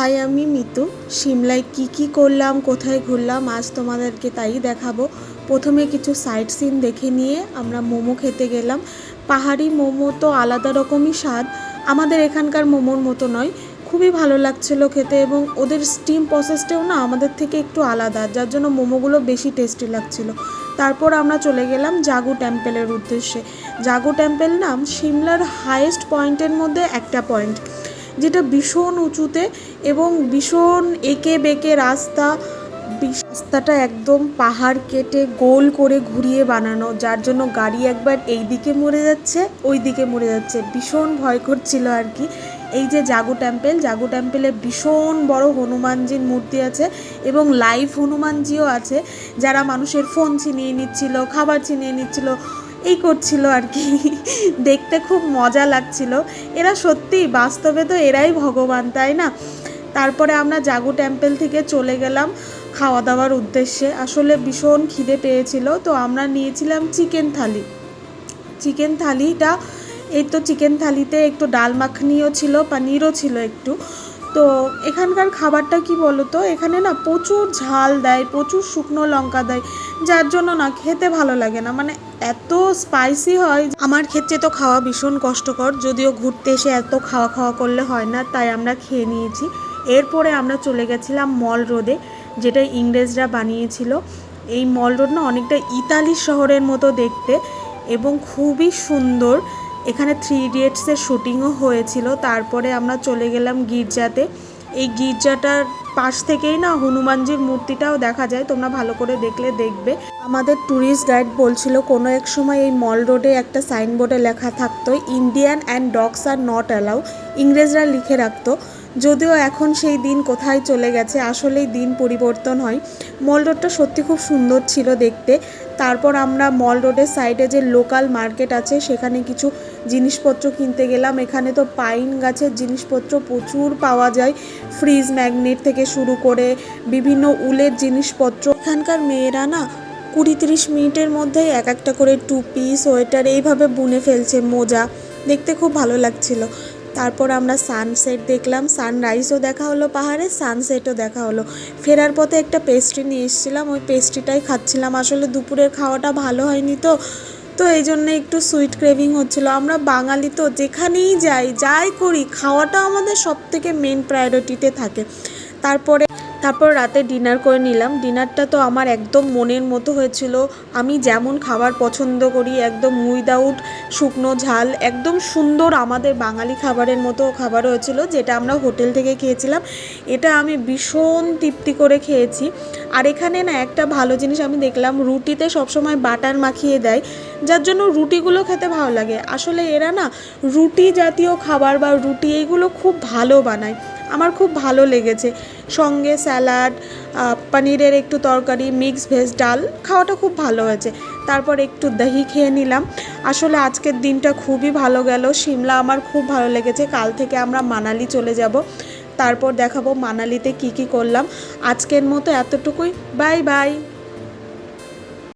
High, আমি মিতু। সিমলায় কি করলাম, কোথায় ঘুরলাম, আজ তোমাদেরকে তাই দেখাবো। প্রথমে কিছু সাইট সিন দেখে নিয়ে আমরা মোমো খেতে গেলাম। পাহাড়ি মোমো তো আলাদা রকমই স্বাদ, আমাদের এখানকার মোমোর মতো নয়। খুবই ভালো লাগছিল খেতে, এবং ওদের স্টিম প্রসেসটাও না আমাদের থেকে একটু আলাদা, যার জন্য মোমোগুলো বেশি টেস্টি লাগছিল। তারপর আমরা চলে গেলাম জাগু টেম্পেলের উদ্দেশ্যে। জাগু টেম্পেল নাম সিমলার হাইয়েস্ট পয়েন্টের মধ্যে একটা পয়েন্ট, যেটা ভীষণ উঁচুতে এবং ভীষণ এঁকে বেঁকে রাস্তাটা একদম পাহাড় কেটে গোল করে ঘুরিয়ে বানানো, যার জন্য গাড়ি একবার এই দিকে মরে যাচ্ছে, ওই দিকে মরে যাচ্ছে। ভীষণ ভয় করছিল আর কি। এই যে জাগু টেম্পেলে ভীষণ বড় হনুমানজির মূর্তি আছে, এবং লাইভ হনুমানজিও আছে, যারা মানুষের ফোন ছিনিয়ে নিচ্ছিল, খাবার ছিনিয়ে নিচ্ছিল, এই করছিল আর কি। দেখতে খুব মজা লাগছিল। এরা সত্যি বাস্তবে তো এরাই ভগবান, তাই না? তারপরে আমরা জাগু টেম্পেল থেকে চলে গেলাম খাওয়া দাওয়ার উদ্দেশ্যে। আসলে ভীষণ খিদে পেয়েছিল, তো আমরা নিয়েছিলাম চিকেন থালিটা। এই তো চিকেন থালিতে একটু ডাল মাখনিও ছিল, পনিরও ছিল একটু। তো এখানকার খাবারটা কি বলো তো, এখানে না প্রচুর ঝাল দেয়, প্রচুর শুকনো লঙ্কা দেয়, যার জন্য না খেতে ভালো লাগে না। মানে এত স্পাইসি হয়, আমার ক্ষেত্রে তো খাওয়া ভীষণ কষ্টকর। যদিও ঘুরতে এসে এত খাওয়া করলে হয় না, তাই আমরা খেয়ে নিয়েছি। এরপরে আমরা চলে গেছিলাম মল রোডে, যেটা ইংরেজরা বানিয়েছিল। এই মল রোড না অনেকটা ইতালি শহরের মতো দেখতে, এবং খুবই সুন্দর। এখানে 3 ইডিয়টসের শুটিংও হয়েছিল। তারপরে আমরা চলে গেলাম গির্জাতে। এই গির্জাটার পাশ থেকেই না হনুমানজির মূর্তিটাও দেখা যায়, তোমরা ভালো করে দেখলে দেখবে। আমাদের ট্যুরিস্ট গাইড বলছিল কোনো এক সময় এই মল রোডে একটা সাইনবোর্ডে লেখা থাকতো, Indian and dogs are not allow. ইংরেজরা লিখে রাখতো, যদিও এখন সেই দিন কোথায় চলে গেছে। আসলেই দিন পরিবর্তন হয়। মল রোডটা সত্যি খুব সুন্দর ছিল দেখতে। তারপর আমরা মল রোডের সাইডে যে লোকাল মার্কেট আছে, সেখানে কিছু জিনিসপত্র কিনতে গেলাম। এখানে তো পাইন গাছের জিনিসপত্র প্রচুর পাওয়া যায়, ফ্রিজ ম্যাগনেট থেকে শুরু করে বিভিন্ন উলের জিনিসপত্র। এখানকার মেয়েরা না 20-30 মিনিটের মধ্যেই একটা করে টুপি, সোয়েটার এইভাবে বুনে ফেলছে, মোজা। দেখতে খুব ভালো লাগছিল। তারপর আমরা সানসেট দেখলাম, সানরাইজও দেখা হলো পাহাড়ে, সানসেটও দেখা হলো। ফেরার পথে একটা পেস্ট্রি নিয়ে এসেছিলাম, ওই পেস্ট্রিটাই খাচ্ছিলাম। আসলে দুপুরের খাওয়াটা ভালো হয়নি, তো এই জন্য একটু সুইট ক্রেভিং হচ্ছিলো। আমরা বাঙালি তো যেখানেই যাই করি, খাওয়াটা আমাদের সবথেকে মেন প্রায়োরিটিতে থাকে। তারপর রাতে ডিনার করে নিলাম। ডিনারটা তো আমার একদম মনের মতো হয়েছিল। আমি যেমন খাবার পছন্দ করি, একদম উইদাউট শুকনো ঝাল, একদম সুন্দর আমাদের বাঙালি খাবারের মতো খাবার হয়েছিল, যেটা আমরা হোটেল থেকে খেয়েছিলাম। এটা আমি ভীষণ তৃপ্তি করে খেয়েছি। আর এখানে না একটা ভালো জিনিস আমি দেখলাম, রুটিতে সবসময় বাটার মাখিয়ে দেয়, যার জন্য রুটিগুলো খেতে ভালো লাগে। আসলে এরা না রুটি জাতীয় খাবার বা রুটি এইগুলো খুব ভালো বানায়, আমার খুব ভালো লেগেছে। সঙ্গে স্যালাড, পনিরের একটু তরকারি, মিক্স ভেজ ডাল, খাওয়াটা খুব ভালো হয়েছে। তারপর একটু দহি খেয়ে নিলাম। আসলে আজকের দিনটা খুবই ভালো গেল। সিমলা আমার খুব ভালো লেগেছে। কাল থেকে আমরা মানালি চলে যাব। তারপর দেখাবো মানালিতে কি করলাম। আজকের মতো এতটুকুই। Bye bye.